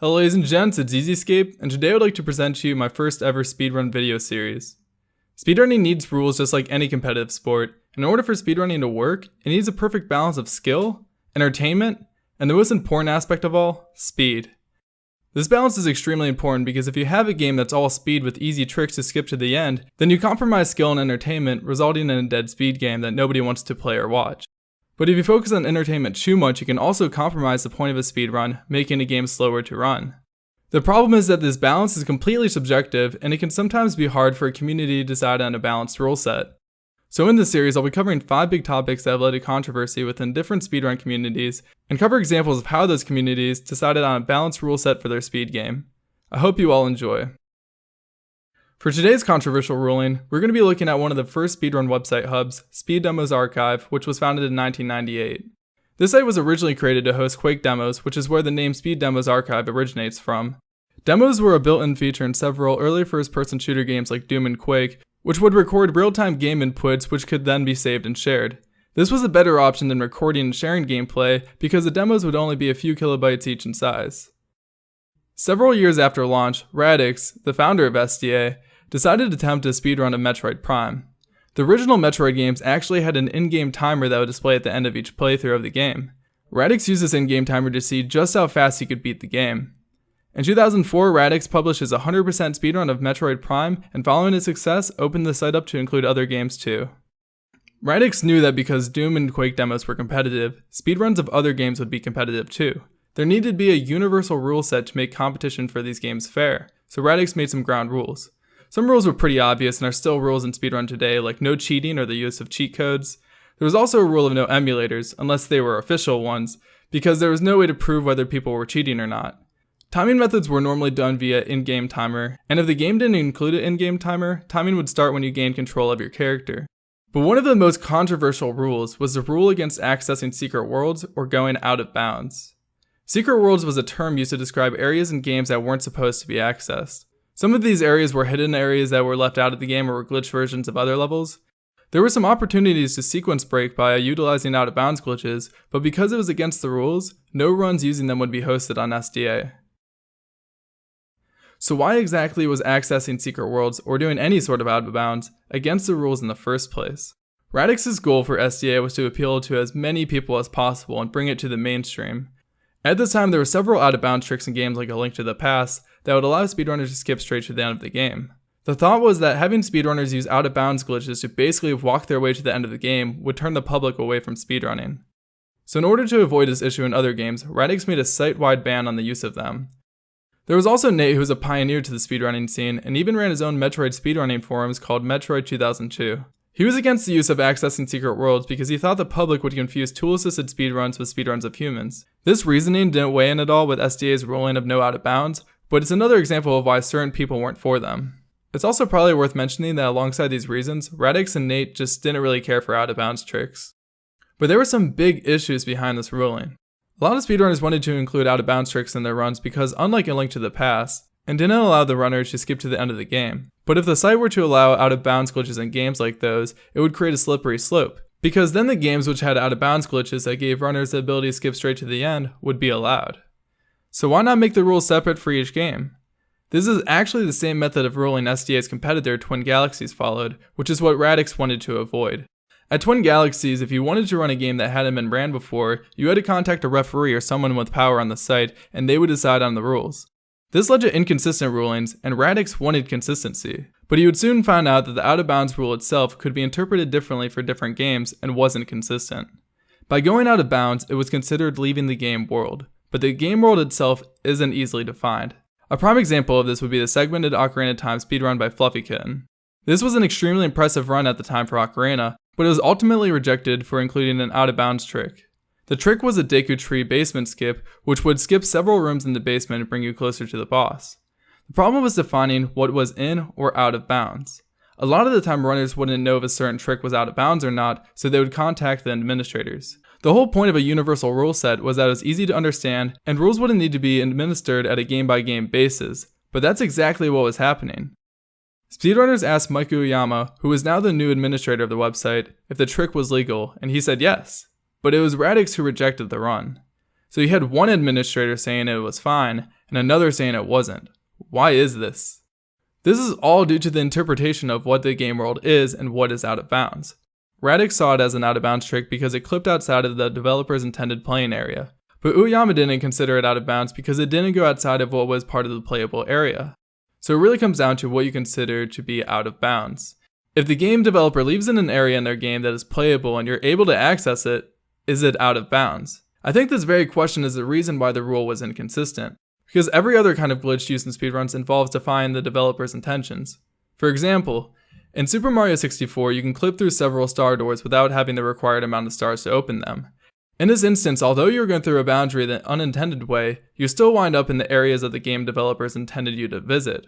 Hello ladies and gents, it's EZScape, and today I would like to present to you my first ever speedrun video series. Speedrunning needs rules just like any competitive sport. In order for speedrunning to work, it needs a perfect balance of skill, entertainment, and the most important aspect of all, speed. This balance is extremely important because if you have a game that's all speed with easy tricks to skip to the end, then you compromise skill and entertainment, resulting in a dead speed game that nobody wants to play or watch. But if you focus on entertainment too much, you can also compromise the point of a speedrun, making a game slower to run. The problem is that this balance is completely subjective, and it can sometimes be hard for a community to decide on a balanced rule set. So in this series, I'll be covering 5 big topics that have led to controversy within different speedrun communities, and cover examples of how those communities decided on a balanced rule set for their speed game. I hope you all enjoy. For today's controversial ruling, we're going to be looking at one of the first speedrun website hubs, Speed Demos Archive, which was founded in 1998. This site was originally created to host Quake demos, which is where the name Speed Demos Archive originates from. Demos were a built-in feature in several early first-person shooter games like Doom and Quake, which would record real-time game inputs which could then be saved and shared. This was a better option than recording and sharing gameplay because the demos would only be a few kilobytes each in size. Several years after launch, Radix, the founder of SDA, decided to attempt a speedrun of Metroid Prime. The original Metroid games actually had an in-game timer that would display at the end of each playthrough of the game. Radix used this in-game timer to see just how fast he could beat the game. In 2004, Radix published his 100% speedrun of Metroid Prime, and following its success, opened the site up to include other games too. Radix knew that because Doom and Quake demos were competitive, speedruns of other games would be competitive too. There needed to be a universal rule set to make competition for these games fair, so Radix made some ground rules. Some rules were pretty obvious and are still rules in speedrun today, like no cheating or the use of cheat codes. There was also a rule of no emulators, unless they were official ones, because there was no way to prove whether people were cheating or not. Timing methods were normally done via in-game timer, and if the game didn't include an in-game timer, timing would start when you gained control of your character. But one of the most controversial rules was the rule against accessing secret worlds or going out of bounds. Secret worlds was a term used to describe areas in games that weren't supposed to be accessed. Some of these areas were hidden areas that were left out of the game or were glitched versions of other levels. There were some opportunities to sequence break by utilizing out of bounds glitches, but because it was against the rules, no runs using them would be hosted on SDA. So why exactly was accessing secret worlds or doing any sort of out of bounds against the rules in the first place? Radix's goal for SDA was to appeal to as many people as possible and bring it to the mainstream. At this time, there were several out of bounds tricks in games like A Link to the Past that would allow speedrunners to skip straight to the end of the game. The thought was that having speedrunners use out of bounds glitches to basically walk their way to the end of the game would turn the public away from speedrunning. So in order to avoid this issue in other games, Radix made a site-wide ban on the use of them. There was also Nate, who was a pioneer to the speedrunning scene and even ran his own Metroid speedrunning forums called Metroid 2002. He was against the use of accessing secret worlds because he thought the public would confuse tool-assisted speedruns with speedruns of humans. This reasoning didn't weigh in at all with SDA's ruling of no out of bounds, but it's another example of why certain people weren't for them. It's also probably worth mentioning that alongside these reasons, Radix and Nate just didn't really care for out of bounds tricks. But there were some big issues behind this ruling. A lot of speedrunners wanted to include out of bounds tricks in their runs because, unlike A Link to the Past, and didn't allow the runners to skip to the end of the game. But if the site were to allow out of bounds glitches in games like those, it would create a slippery slope, because then the games which had out of bounds glitches that gave runners the ability to skip straight to the end would be allowed. So why not make the rules separate for each game? This is actually the same method of ruling SDA's competitor Twin Galaxies followed, which is what Radix wanted to avoid. At Twin Galaxies, if you wanted to run a game that hadn't been ran before, you had to contact a referee or someone with power on the site, and they would decide on the rules. This led to inconsistent rulings, and Radix wanted consistency. But he would soon find out that the out of bounds rule itself could be interpreted differently for different games and wasn't consistent. By going out of bounds, it was considered leaving the game world, but the game world itself isn't easily defined. A prime example of this would be the segmented Ocarina of Time speedrun by Fluffy Kitten. This was an extremely impressive run at the time for Ocarina, but it was ultimately rejected for including an out of bounds trick. The trick was a Deku Tree basement skip, which would skip several rooms in the basement and bring you closer to the boss. The problem was defining what was in or out of bounds. A lot of the time runners wouldn't know if a certain trick was out of bounds or not, so they would contact the administrators. The whole point of a universal rule set was that it was easy to understand, and rules wouldn't need to be administered at a game-by-game basis, but that's exactly what was happening. Speedrunners asked Mike Uyama, who is now the new administrator of the website, if the trick was legal, and he said yes. But it was Radix who rejected the run. So you had one administrator saying it was fine, and another saying it wasn't. Why is this? This is all due to the interpretation of what the game world is and what is out of bounds. Radix saw it as an out of bounds trick because it clipped outside of the developer's intended playing area, but Uyama didn't consider it out of bounds because it didn't go outside of what was part of the playable area. So it really comes down to what you consider to be out of bounds. If the game developer leaves in an area in their game that is playable and you're able to access it, is it out of bounds? I think this very question is the reason why the rule was inconsistent, because every other kind of glitch used in speedruns involves defying the developer's intentions. For example, in Super Mario 64 you can clip through several star doors without having the required amount of stars to open them. In this instance, although you're going through a boundary the unintended way, you still wind up in the areas that the game developers intended you to visit.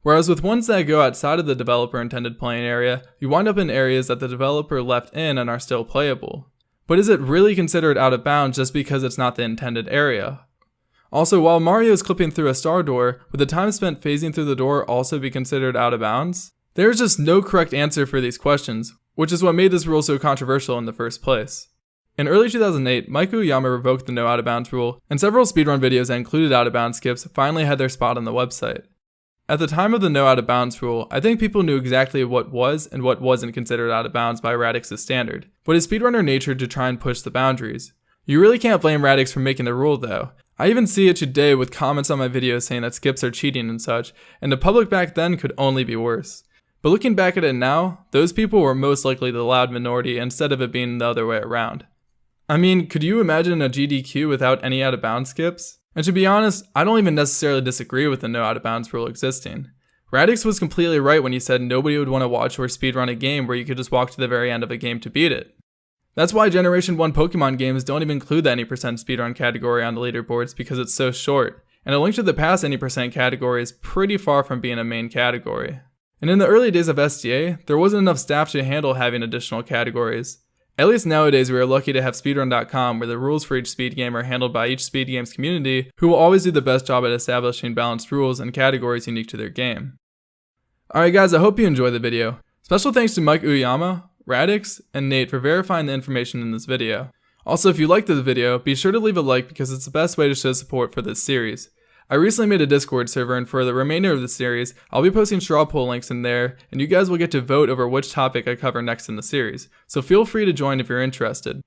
Whereas with ones that go outside of the developer intended playing area, you wind up in areas that the developer left in and are still playable. But is it really considered out of bounds just because it's not the intended area? Also, while Mario is clipping through a star door, would the time spent phasing through the door also be considered out of bounds? There is just no correct answer for these questions, which is what made this rule so controversial in the first place. In early 2008, Mike Uyama revoked the no out of bounds rule, and several speedrun videos that included out of bounds skips finally had their spot on the website. At the time of the no out of bounds rule, I think people knew exactly what was and what wasn't considered out of bounds by Radix's standard, but it's speedrunner nature to try and push the boundaries. You really can't blame Radix for making the rule though. I even see it today with comments on my videos saying that skips are cheating and such, and the public back then could only be worse. But looking back at it now, those people were most likely the loud minority instead of it being the other way around. I mean, could you imagine a GDQ without any out of bounds skips? And to be honest, I don't even necessarily disagree with the no out of bounds rule existing. Radix was completely right when he said nobody would want to watch or speedrun a game where you could just walk to the very end of a game to beat it. That's why Generation 1 Pokemon games don't even include the any percent speedrun category on the leaderboards because it's so short, and a Link to the Past any percent category is pretty far from being a main category. And in the early days of SDA, there wasn't enough staff to handle having additional categories. At least nowadays we are lucky to have speedrun.com where the rules for each speed game are handled by each speed games community who will always do the best job at establishing balanced rules and categories unique to their game. Alright guys, I hope you enjoyed the video. Special thanks to Mike Uyama, Radix, and Nate for verifying the information in this video. Also, if you liked this video, be sure to leave a like because it's the best way to show support for this series. I recently made a Discord server, and for the remainder of the series, I'll be posting straw poll links in there, and you guys will get to vote over which topic I cover next in the series, so feel free to join if you're interested.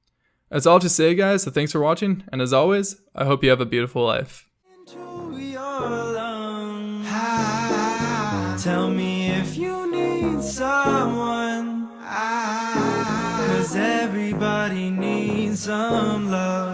That's all to say guys, so thanks for watching, and as always, I hope you have a beautiful life. Tell me if you need someone, 'cause everybody needs some love.